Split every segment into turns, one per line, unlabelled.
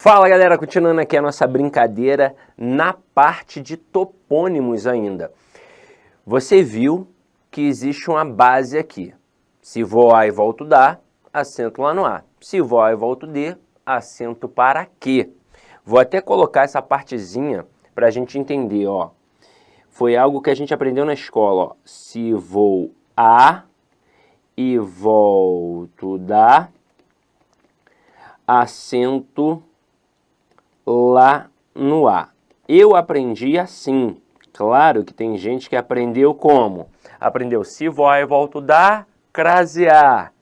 Fala galera, continuando aqui a nossa brincadeira na parte de topônimos ainda. Você viu que existe uma base aqui. Se vou A e volto da, acento lá no A. Se vou A e volto D, acento para Q. Vou até colocar essa partezinha para a gente entender, ó. Foi algo que a gente aprendeu na escola, ó. Se vou A e volto da, acento lá no A. Eu aprendi assim. Claro que tem gente que aprendeu como? Aprendeu se vou A e volto da, crasear.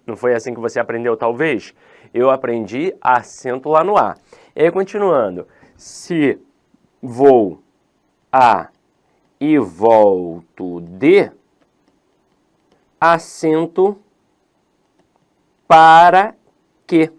Não foi assim que você aprendeu, talvez? Eu aprendi acento lá no A. E aí, continuando. Se vou A e volto D, acento para Q.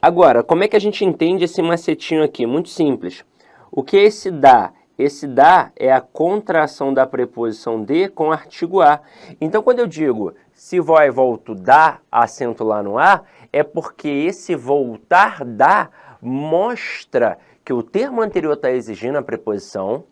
Agora, como é que a gente entende esse macetinho aqui? Muito simples. O que é esse dá? Esse dá é a contração da preposição de com o artigo a. Então, quando eu digo se vou e volto dá, acento lá no a, é porque esse voltar dá mostra que o termo anterior está exigindo a preposição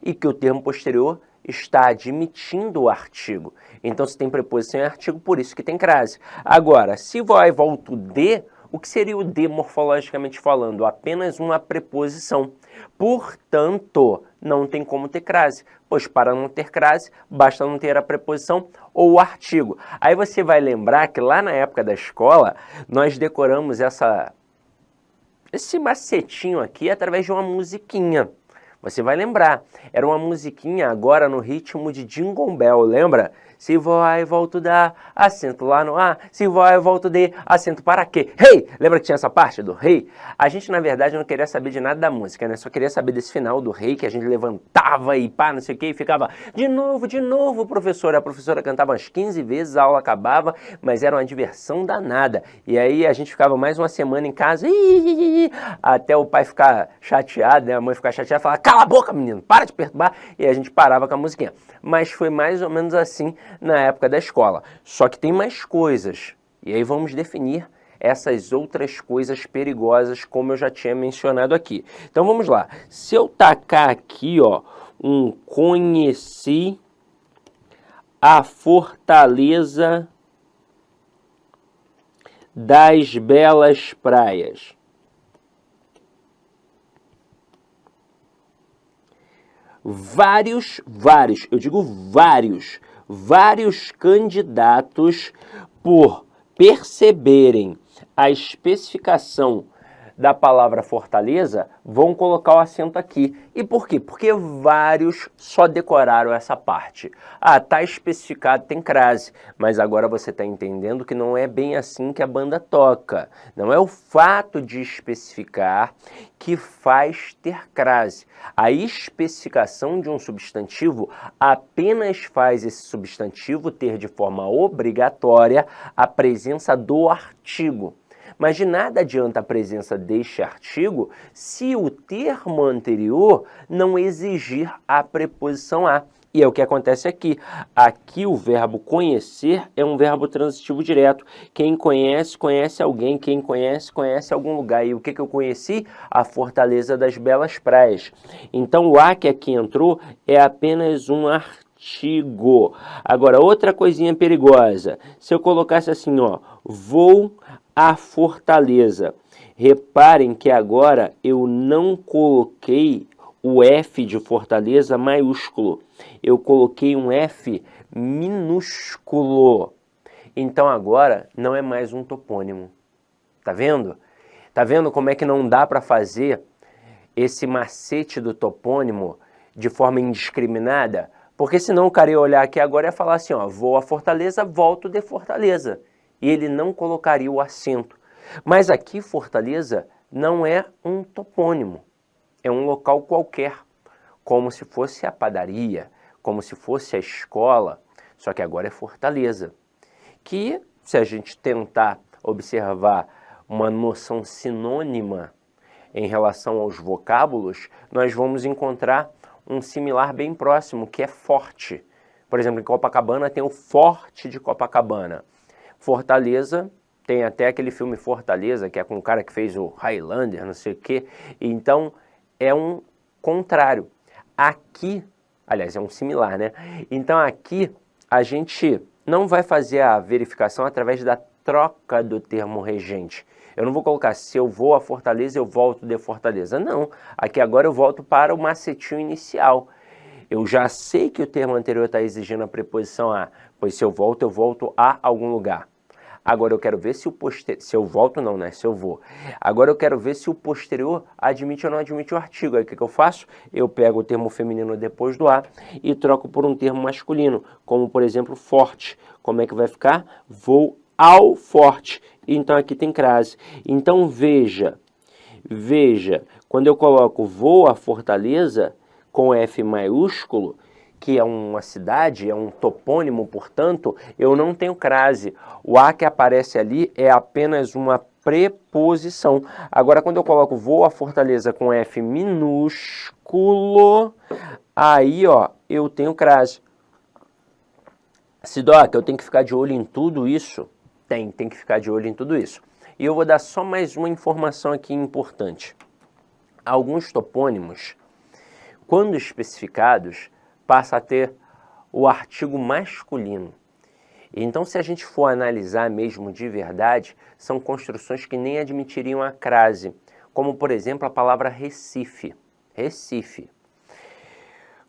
e que o termo posterior está admitindo o artigo. Então, se tem preposição e artigo, por isso que tem crase. Agora, se vou e volto de, o que seria o de morfologicamente falando? Apenas uma preposição. Portanto, não tem como ter crase, pois para não ter crase, basta não ter a preposição ou o artigo. Aí você vai lembrar que lá na época da escola, nós decoramos esse macetinho aqui através de uma musiquinha. Você vai lembrar, era uma musiquinha agora no ritmo de Jingle Bell, lembra? Se vou A e volto da, acento lá no A. Se vou A e volto D, acento para Q. Hey! Lembra que tinha essa parte do rei? A gente, na verdade, não queria saber de nada da música, né? Só queria saber desse final do rei, que a gente levantava e pá, não sei o que, e ficava de novo, professora. A professora cantava umas 15 vezes, a aula acabava, mas era uma diversão danada. E aí a gente ficava mais uma semana em casa, até o pai ficar chateado, né? A mãe ficar chateada e falar, cala a boca, menino, para de perturbar. E a gente parava com a musiquinha. Mas foi mais ou menos assim na época da escola. Só que tem mais coisas. E aí vamos definir essas outras coisas perigosas, como eu já tinha mencionado aqui. Então vamos lá. Se eu tacar aqui, ó, conheci a fortaleza das belas praias. Vários candidatos, por perceberem a especificação da palavra fortaleza, vão colocar o acento aqui. E por quê? Porque vários só decoraram essa parte. Ah, tá especificado, tem crase. Mas agora você está entendendo que não é bem assim que a banda toca. Não é o fato de especificar que faz ter crase. A especificação de um substantivo apenas faz esse substantivo ter de forma obrigatória a presença do artigo. Mas de nada adianta a presença deste artigo se o termo anterior não exigir a preposição a. E é o que acontece aqui. Aqui o verbo conhecer é um verbo transitivo direto. Quem conhece, conhece alguém. Quem conhece, conhece algum lugar. E o que eu conheci? A fortaleza das belas praias. Então o a que aqui entrou é apenas um artigo. Agora, outra coisinha perigosa. Se eu colocasse assim, ó, vou a fortaleza. Reparem que agora eu não coloquei o F de fortaleza maiúsculo. Eu coloquei um F minúsculo. Então agora não é mais um topônimo. Tá vendo? Tá vendo como é que não dá para fazer esse macete do topônimo de forma indiscriminada? Porque senão o cara ia olhar aqui agora e ia falar assim, ó, vou a Fortaleza, volto de Fortaleza. E ele não colocaria o acento. Mas aqui Fortaleza não é um topônimo, é um local qualquer, como se fosse a padaria, como se fosse a escola, só que agora é Fortaleza. Que, se a gente tentar observar uma noção sinônima em relação aos vocábulos, nós vamos encontrar um similar bem próximo, que é forte. Por exemplo, em Copacabana tem o Forte de Copacabana. Fortaleza Tem até aquele filme Fortaleza, que é com o cara que fez o Highlander, não sei o quê. Então, é um contrário. Aqui, aliás, é um similar, né? Então, aqui, a gente não vai fazer a verificação através da troca do termo regente. Eu não vou colocar, se eu vou a Fortaleza, eu volto de Fortaleza. Não, aqui agora eu volto para o macetinho inicial. Eu já sei que o termo anterior está exigindo a preposição a, pois se eu volto a algum lugar. Agora eu quero ver se o posterior, se eu volto não, né? Se eu vou. Agora eu quero ver se o posterior admite ou não admite o artigo. Aí o que eu faço? Eu pego o termo feminino depois do a e troco por um termo masculino, como por exemplo forte. Como é que vai ficar? Vou ao forte. Então aqui tem crase. Então veja, quando eu coloco vou à Fortaleza com F maiúsculo, que é uma cidade, é um topônimo, portanto, eu não tenho crase. O a que aparece ali é apenas uma preposição. Agora, quando eu coloco vou à Fortaleza com F minúsculo, aí, ó, eu tenho crase. Sidoca, eu tenho que ficar de olho em tudo isso? Tem que ficar de olho em tudo isso. E eu vou dar só mais uma informação aqui importante. Alguns topônimos, quando especificados, passa a ter o artigo masculino. Então, se a gente for analisar mesmo de verdade, são construções que nem admitiriam a crase, como, por exemplo, a palavra Recife. Recife.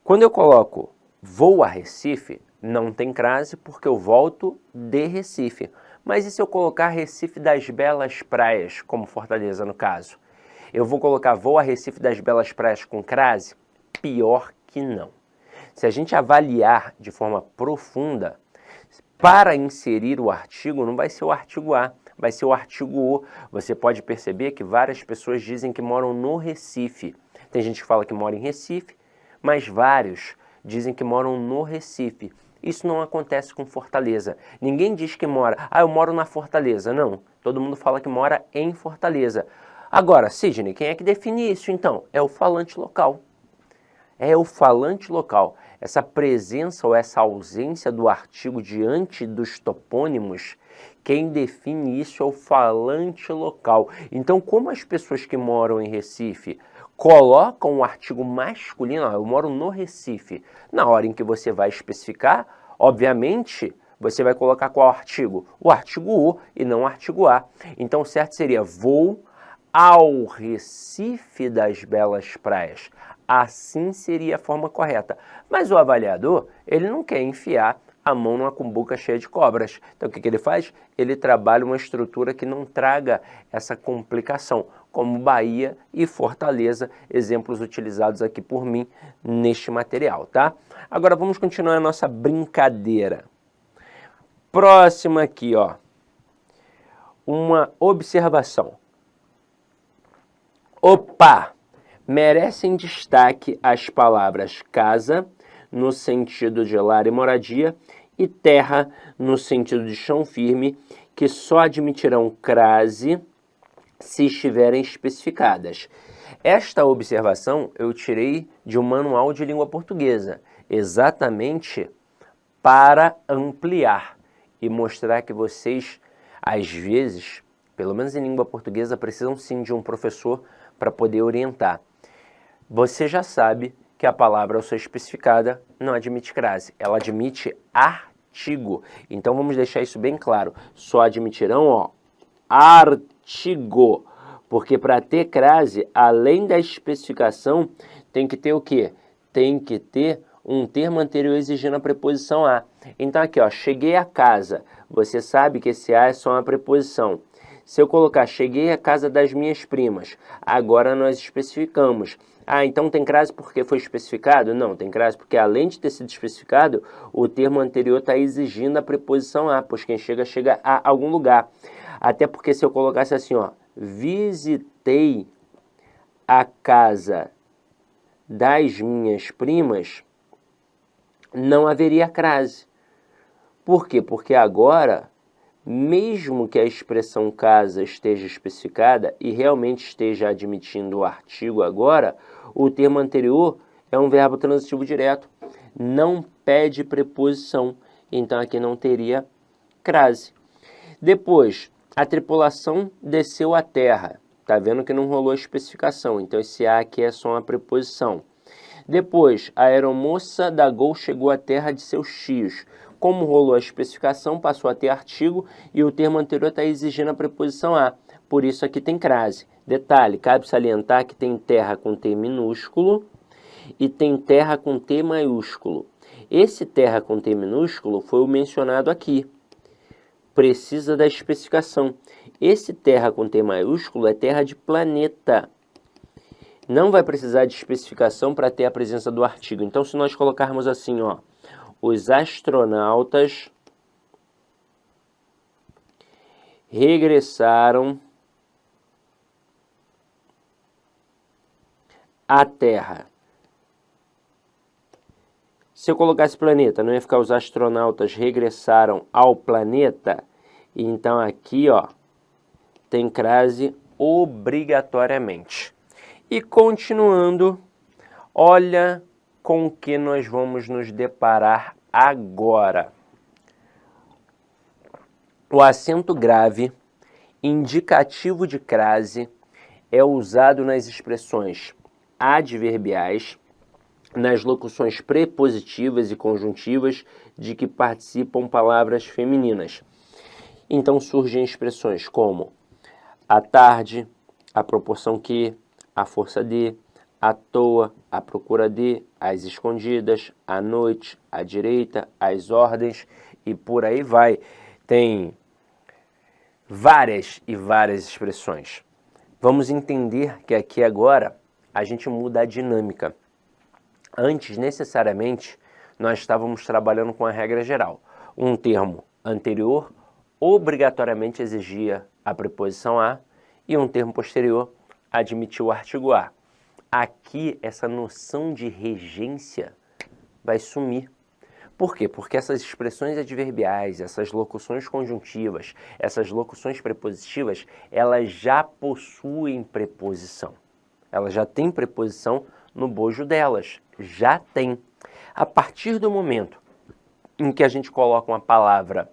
Quando eu coloco vou a Recife, não tem crase porque eu volto de Recife. Mas e se eu colocar Recife das Belas Praias, como Fortaleza no caso? Eu vou colocar vou a Recife das Belas Praias com crase? Pior que não. Se a gente avaliar de forma profunda, para inserir o artigo, não vai ser o artigo A, vai ser o artigo O. Você pode perceber que várias pessoas dizem que moram no Recife. Tem gente que fala que mora em Recife, mas vários dizem que moram no Recife. Isso não acontece com Fortaleza. Ninguém diz que mora, eu moro na Fortaleza. Não, todo mundo fala que mora em Fortaleza. Agora, Sidney, quem é que define isso então? É o falante local. É o falante local. Essa presença ou essa ausência do artigo diante dos topônimos, quem define isso é o falante local. Então, como as pessoas que moram em Recife colocam o artigo masculino, eu moro no Recife, na hora em que você vai especificar, obviamente, você vai colocar qual artigo? O artigo O e não o artigo A. Então, o certo seria vou ao Recife das Belas Praias. Assim seria a forma correta. Mas o avaliador, ele não quer enfiar a mão numa cumbuca cheia de cobras. Então, o que ele faz? Ele trabalha uma estrutura que não traga essa complicação, como Bahia e Fortaleza, exemplos utilizados aqui por mim neste material, tá? Agora, vamos continuar a nossa brincadeira. Próxima aqui, ó. Uma observação. Opa! Merecem destaque as palavras casa, no sentido de lar e moradia, e terra, no sentido de chão firme, que só admitirão crase se estiverem especificadas. Esta observação eu tirei de um manual de língua portuguesa, exatamente para ampliar e mostrar que vocês, às vezes, pelo menos em língua portuguesa, precisam sim de um professor para poder orientar. Você já sabe que a palavra, ao ser especificada, não admite crase, ela admite artigo. Então vamos deixar isso bem claro. Só admitirão, ó, artigo. Porque para ter crase, além da especificação, tem que ter o quê? Tem que ter um termo anterior exigindo a preposição a. Então aqui, ó, cheguei a casa. Você sabe que esse a é só uma preposição. Se eu colocar cheguei à casa das minhas primas, agora nós especificamos. Então tem crase porque foi especificado? Não, tem crase porque além de ter sido especificado, o termo anterior está exigindo a preposição a, pois quem chega, chega a algum lugar. Até porque se eu colocasse assim, ó, visitei a casa das minhas primas, não haveria crase. Por quê? Porque agora, mesmo que a expressão casa esteja especificada e realmente esteja admitindo o artigo agora, o termo anterior é um verbo transitivo direto, não pede preposição, então aqui não teria crase. Depois, A tripulação desceu à terra. Tá vendo que não rolou a especificação, então esse a aqui é só uma preposição. Depois, a aeromoça da Gol chegou à terra de seus tios. Como rolou a especificação, passou a ter artigo e o termo anterior está exigindo a preposição a. Por isso aqui tem crase. Detalhe, cabe salientar que tem terra com T minúsculo e tem terra com T maiúsculo. Esse terra com T minúsculo foi o mencionado aqui. Precisa da especificação. Esse terra com T maiúsculo é terra de planeta. Não vai precisar de especificação para ter a presença do artigo. Então, se nós colocarmos assim, ó, os astronautas regressaram à Terra. Se eu colocasse planeta, não ia ficar os astronautas regressaram ao planeta? Então aqui, ó, tem crase obrigatoriamente. E continuando, olha com o que nós vamos nos deparar agora. O acento grave, indicativo de crase, é usado nas expressões adverbiais, nas locuções prepositivas e conjuntivas de que participam palavras femininas. Então surgem expressões como à tarde, à proporção que, à força de, à toa, à procura de, às escondidas, à noite, à direita, às ordens e por aí vai. Tem várias e várias expressões. Vamos entender que aqui agora a gente muda a dinâmica. Antes, necessariamente, nós estávamos trabalhando com a regra geral. Um termo anterior obrigatoriamente exigia a preposição a e um termo posterior admitiu o artigo a. Aqui, essa noção de regência vai sumir. Por quê? Porque essas expressões adverbiais, essas locuções conjuntivas, essas locuções prepositivas, elas já possuem preposição. Elas já têm preposição no bojo delas. Já tem. A partir do momento em que a gente coloca uma palavra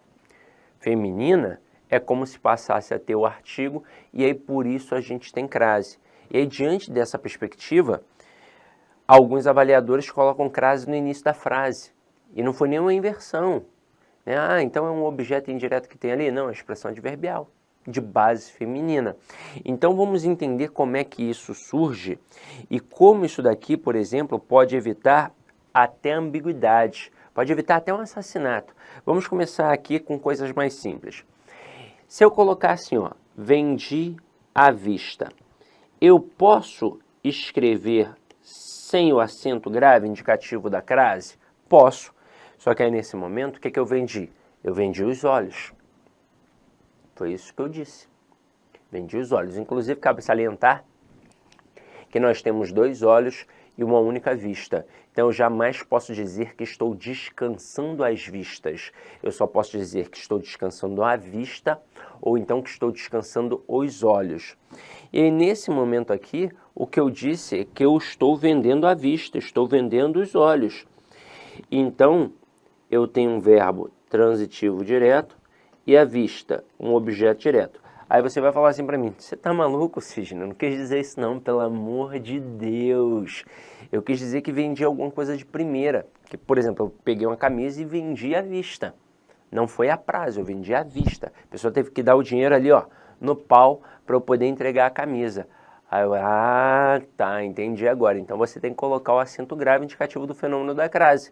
feminina, é como se passasse a ter o artigo e aí por isso a gente tem crase. E aí diante dessa perspectiva, alguns avaliadores colocam crase no início da frase. E não foi nenhuma inversão. Ah, então é um objeto indireto que tem ali? Não, é expressão adverbial, de base feminina. Então vamos entender como é que isso surge e como isso daqui, por exemplo, pode evitar até ambiguidade, pode evitar até um assassinato. Vamos começar aqui com coisas mais simples. Se eu colocar assim, ó, vendi à vista, eu posso escrever sem o acento grave indicativo da crase? Posso. Só que aí nesse momento, o que eu vendi? Eu vendi os olhos. Foi isso que eu disse. Vendi os olhos. Inclusive, cabe salientar que nós temos dois olhos e uma única vista. Então, eu jamais posso dizer que estou descansando as vistas. Eu só posso dizer que estou descansando a vista ou então que estou descansando os olhos. E aí, nesse momento aqui, o que eu disse é que eu estou vendendo a vista, estou vendendo os olhos. Então, eu tenho um verbo transitivo direto e a vista, um objeto direto. Aí você vai falar assim para mim, você tá maluco, Cisne? Eu não quis dizer isso não, pelo amor de Deus. Eu quis dizer que vendi alguma coisa de primeira. Que, por exemplo, eu peguei uma camisa e vendi à vista. Não foi a prazo, eu vendi à vista. A pessoa teve que dar o dinheiro ali, ó, no pau, para eu poder entregar a camisa. Aí eu, tá, entendi agora. Então você tem que colocar o acento grave indicativo do fenômeno da crase,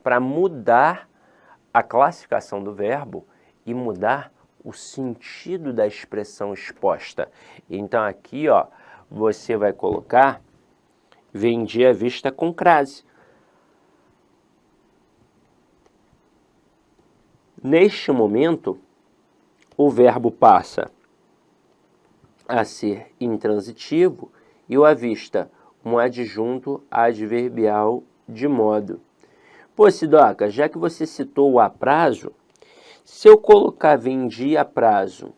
para mudar a classificação do verbo e mudar o sentido da expressão exposta. Então aqui, ó, você vai colocar vendi à vista com crase. Neste momento, o verbo passa a ser intransitivo e o à vista um adjunto adverbial de modo. Pô, Sidoca, já que você citou o a prazo, se eu colocar vendi a prazo,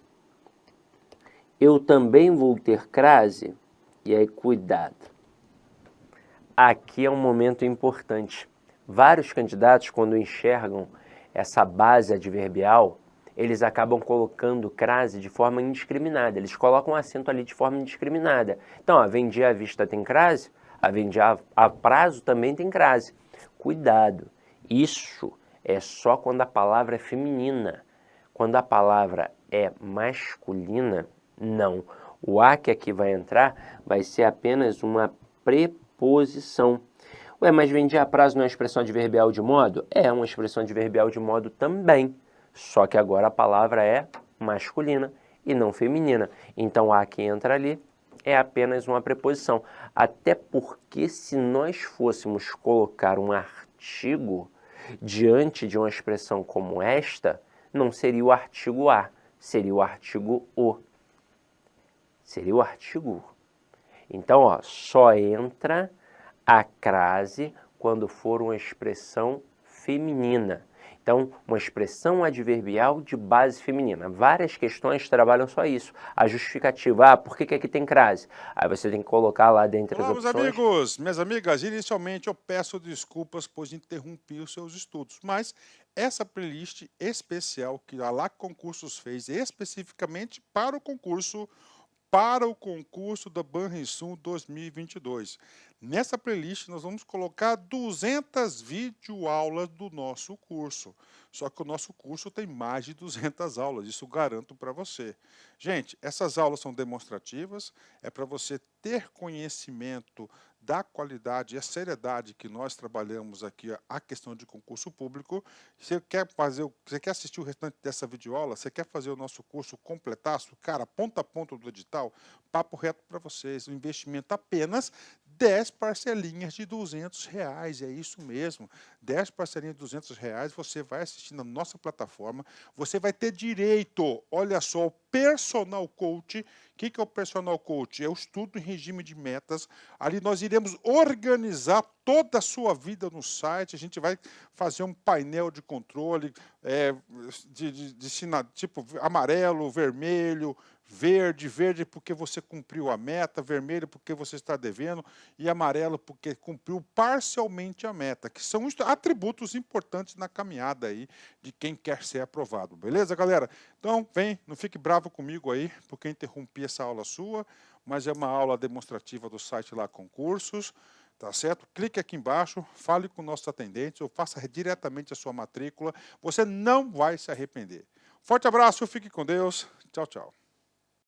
eu também vou ter crase? E aí, cuidado. Aqui é um momento importante. Vários candidatos, quando enxergam essa base adverbial, eles acabam colocando crase de forma indiscriminada. Eles colocam o acento ali de forma indiscriminada. Então, ó, vendi à vista tem crase, a vendi a prazo também tem crase. Cuidado, isso é só quando a palavra é feminina. Quando a palavra é masculina, não. O a que aqui vai entrar vai ser apenas uma preposição. Ué, mas vendi a prazo não é uma expressão adverbial de modo? É uma expressão adverbial de modo também. Só que agora a palavra é masculina e não feminina. Então, a que entra ali é apenas uma preposição. Até porque se nós fôssemos colocar um artigo diante de uma expressão como esta, não seria o artigo a, seria o artigo o. Seria o artigo o. Então, ó, só entra a crase quando for uma expressão feminina. Então, uma expressão adverbial de base feminina. Várias questões trabalham só isso. A justificativa, por que aqui tem crase? Aí você tem que colocar lá dentre as opções.
Olá, meus amigos, minhas amigas. Inicialmente eu peço desculpas por interromper os seus estudos, mas essa playlist especial que a LAC Concursos fez especificamente para o concurso da Banrisul 2022. Nessa playlist nós vamos colocar 200 videoaulas do nosso curso. Só que o nosso curso tem mais de 200 aulas, isso garanto para você. Gente, essas aulas são demonstrativas, é para você ter conhecimento da qualidade e a seriedade que nós trabalhamos aqui a questão de concurso público. Você quer assistir o restante dessa videoaula? Você quer fazer o nosso curso completaço? Cara, ponta a ponta do edital, papo reto para vocês, um investimento apenas 10 parcelinhas de R$ 200, é isso mesmo, 10 parcelinhas de R$ 200, você vai assistir na nossa plataforma, você vai ter direito, olha só, ao personal coach. O que é o personal coach? É o estudo em regime de metas. Ali nós iremos organizar toda a sua vida no site, a gente vai fazer um painel de controle tipo amarelo, vermelho, verde porque você cumpriu a meta, vermelho porque você está devendo e amarelo porque cumpriu parcialmente a meta, que são atributos importantes na caminhada aí de quem quer ser aprovado, beleza, galera? Então, vem, não fique bravo comigo aí, porque eu interrompi essa aula sua, mas é uma aula demonstrativa do site lá Concursos, tá certo? Clique aqui embaixo, fale com nossos atendentes ou faça diretamente a sua matrícula, você não vai se arrepender. Forte abraço, fique com Deus, tchau, tchau.